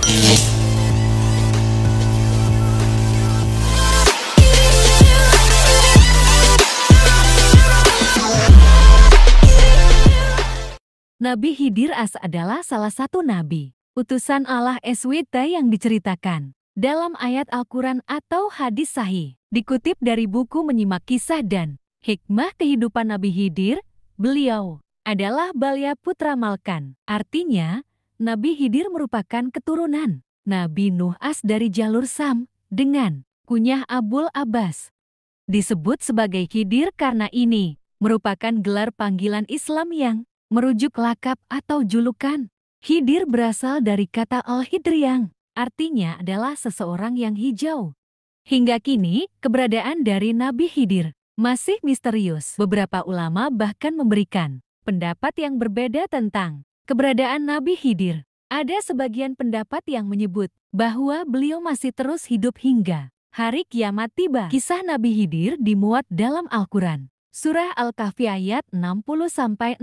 Nabi Khidir adalah salah satu nabi, utusan Allah SWT yang diceritakan dalam ayat Al-Quran atau hadis sahih. Dikutip dari buku Menyimak Kisah dan Hikmah Kehidupan Nabi Khidir, beliau adalah Balya Putra Malkan. Artinya, Nabi Khidir merupakan keturunan Nabi Nuh dari jalur Sam dengan kunyah Abul Abbas. Disebut sebagai Khidir karena ini merupakan gelar panggilan Islam yang merujuk lakap atau julukan. Khidir berasal dari kata al-hidr yang artinya adalah seseorang yang hijau. Hingga kini, keberadaan dari Nabi Khidir masih misterius. Beberapa ulama bahkan memberikan pendapat yang berbeda tentang keberadaan Nabi Khidir. Ada sebagian pendapat yang menyebut bahwa beliau masih terus hidup hingga hari kiamat tiba. Kisah Nabi Khidir dimuat dalam Al-Quran. Surah Al-Kahfi ayat 60-62.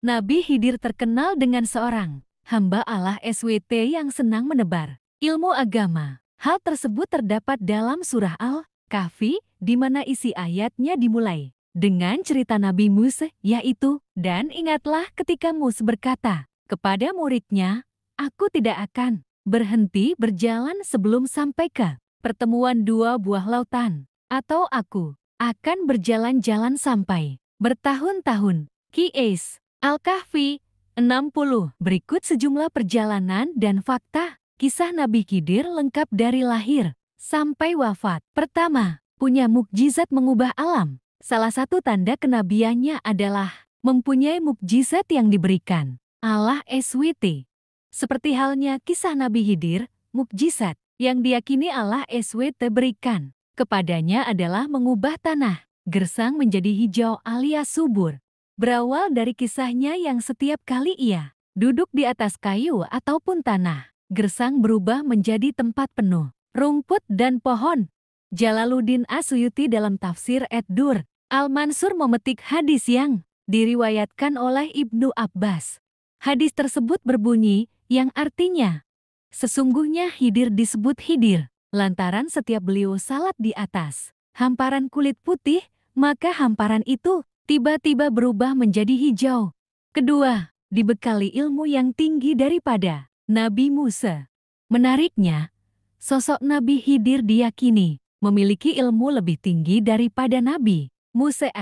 Nabi Khidir terkenal dengan seorang hamba Allah SWT yang senang menebar ilmu agama. Hal tersebut terdapat dalam surah Al-Kahfi, di mana isi ayatnya dimulai dengan cerita Nabi Musa, yaitu, "Dan ingatlah ketika Musa berkata kepada muridnya, aku tidak akan berhenti berjalan sebelum sampai ke pertemuan dua buah lautan, atau aku akan berjalan-jalan sampai bertahun-tahun." Qis. Al-Kahfi 60. Berikut sejumlah perjalanan dan fakta kisah Nabi Khidir lengkap dari lahir sampai wafat. Pertama, punya mukjizat mengubah alam. Salah satu tanda kenabiannya adalah mempunyai mukjizat yang diberikan Allah SWT. Seperti halnya kisah Nabi Khidir, mukjizat yang diyakini Allah SWT berikan kepadanya adalah mengubah tanah gersang menjadi hijau alias subur. Berawal dari kisahnya yang setiap kali ia duduk di atas kayu ataupun tanah, gersang berubah menjadi tempat penuh rumput dan pohon. Jalaluddin As-Suyuti dalam tafsir Ad-Dur Al-Mansur memetik hadis yang diriwayatkan oleh Ibnu Abbas. Hadis tersebut berbunyi yang artinya, sesungguhnya Khidir disebut Khidir lantaran setiap beliau salat di atas hamparan kulit putih, maka hamparan itu tiba-tiba berubah menjadi hijau. Kedua, dibekali ilmu yang tinggi daripada Nabi Musa. Menariknya, sosok Nabi Khidir diyakini memiliki ilmu lebih tinggi daripada Nabi Musa.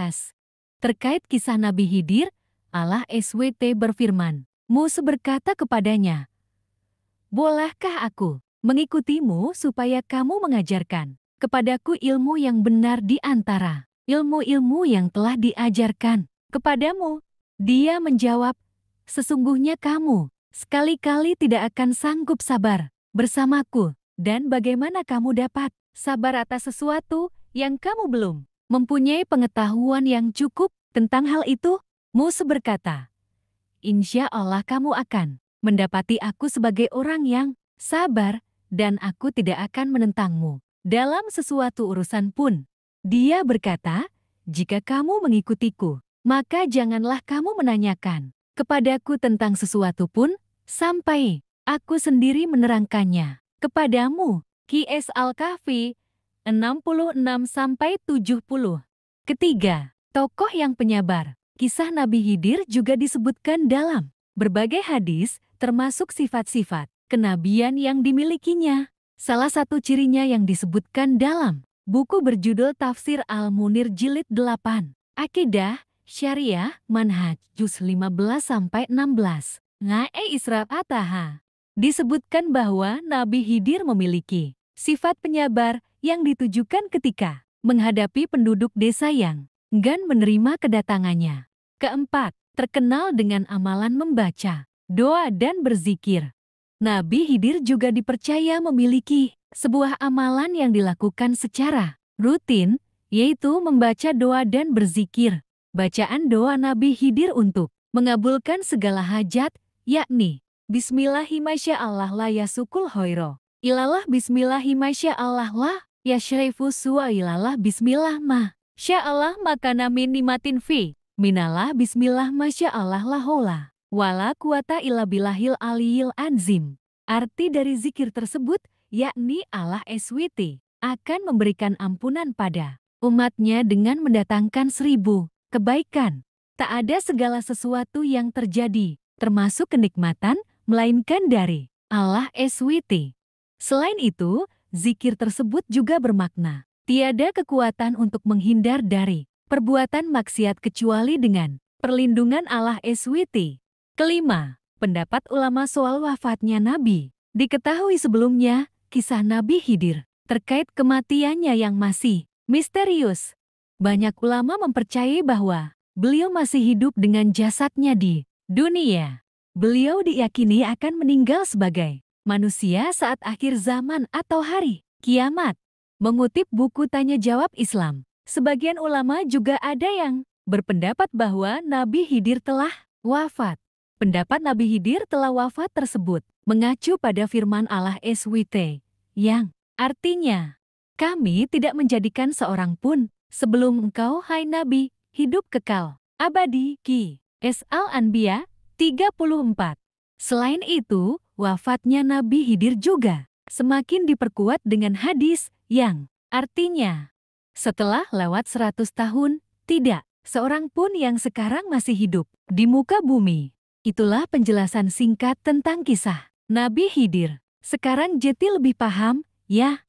Terkait kisah Nabi Khidir, Allah SWT berfirman, Musa berkata kepadanya, "Bolehkah aku mengikutimu supaya kamu mengajarkan kepadaku ilmu yang benar di antara ilmu-ilmu yang telah diajarkan kepadamu?" Dia menjawab, "Sesungguhnya kamu sekali-kali tidak akan sanggup sabar bersamaku, dan bagaimana kamu dapat sabar atas sesuatu yang kamu belum mempunyai pengetahuan yang cukup tentang hal itu?" Musa berkata, "Insya Allah kamu akan mendapati aku sebagai orang yang sabar, dan aku tidak akan menentangmu dalam sesuatu urusan pun." Dia berkata, "Jika kamu mengikutiku, maka janganlah kamu menanyakan kepadaku tentang sesuatu pun, sampai aku sendiri menerangkannya kepadamu." Qis Al-Kahfi 66-70. Ketiga, tokoh yang penyabar. Kisah Nabi Khidir juga disebutkan dalam berbagai hadis, termasuk sifat-sifat kenabian yang dimilikinya. Salah satu cirinya yang disebutkan dalam buku berjudul Tafsir Al-Munir Jilid 8, Akidah, Syariah, Manhaj, Juz 15-16, Ngae Isra Ataha. Disebutkan bahwa Nabi Khidir memiliki sifat penyabar yang ditujukan ketika menghadapi penduduk desa yang enggan menerima kedatangannya. Keempat, terkenal dengan amalan membaca doa dan berzikir. Nabi Khidir juga dipercaya memiliki sebuah amalan yang dilakukan secara rutin, yaitu membaca doa dan berzikir. Bacaan doa Nabi Khidir untuk mengabulkan segala hajat, yakni Bismillahirrahmanirrahim la yasukul hoiro, ilalah Bismillahirrahmanirrahim la yashrifu su'a ilalah Bismillah ma sya'allah makana min nimatin fi minalah Bismillah masya'allah la hola wala quwata illa billahil aliyil azim. Arti dari zikir tersebut, yakni Allah SWT, akan memberikan ampunan pada umatnya dengan mendatangkan 1000 kebaikan. Tak ada segala sesuatu yang terjadi, termasuk kenikmatan, melainkan dari Allah SWT. Selain itu, zikir tersebut juga bermakna, tiada kekuatan untuk menghindar dari perbuatan maksiat kecuali dengan perlindungan Allah SWT. Kelima, pendapat ulama soal wafatnya Nabi. Diketahui sebelumnya, kisah Nabi Khidir terkait kematiannya yang masih misterius. Banyak ulama mempercayai bahwa beliau masih hidup dengan jasadnya di dunia. Beliau diyakini akan meninggal sebagai manusia saat akhir zaman atau hari kiamat. Mengutip buku Tanya Jawab Islam, sebagian ulama juga ada yang berpendapat bahwa Nabi Khidir telah wafat. Pendapat Nabi Khidir telah wafat tersebut mengacu pada firman Allah SWT, yang artinya, kami tidak menjadikan seorang pun sebelum engkau, hai Nabi, hidup kekal, abadi. Ki. S. Al-Anbiya 34. Selain itu, wafatnya Nabi Khidir juga semakin diperkuat dengan hadis yang artinya, setelah lewat 100 tahun, tidak seorang pun yang sekarang masih hidup di muka bumi. Itulah penjelasan singkat tentang kisah Nabi Khidir. Sekarang Jeti lebih paham, ya?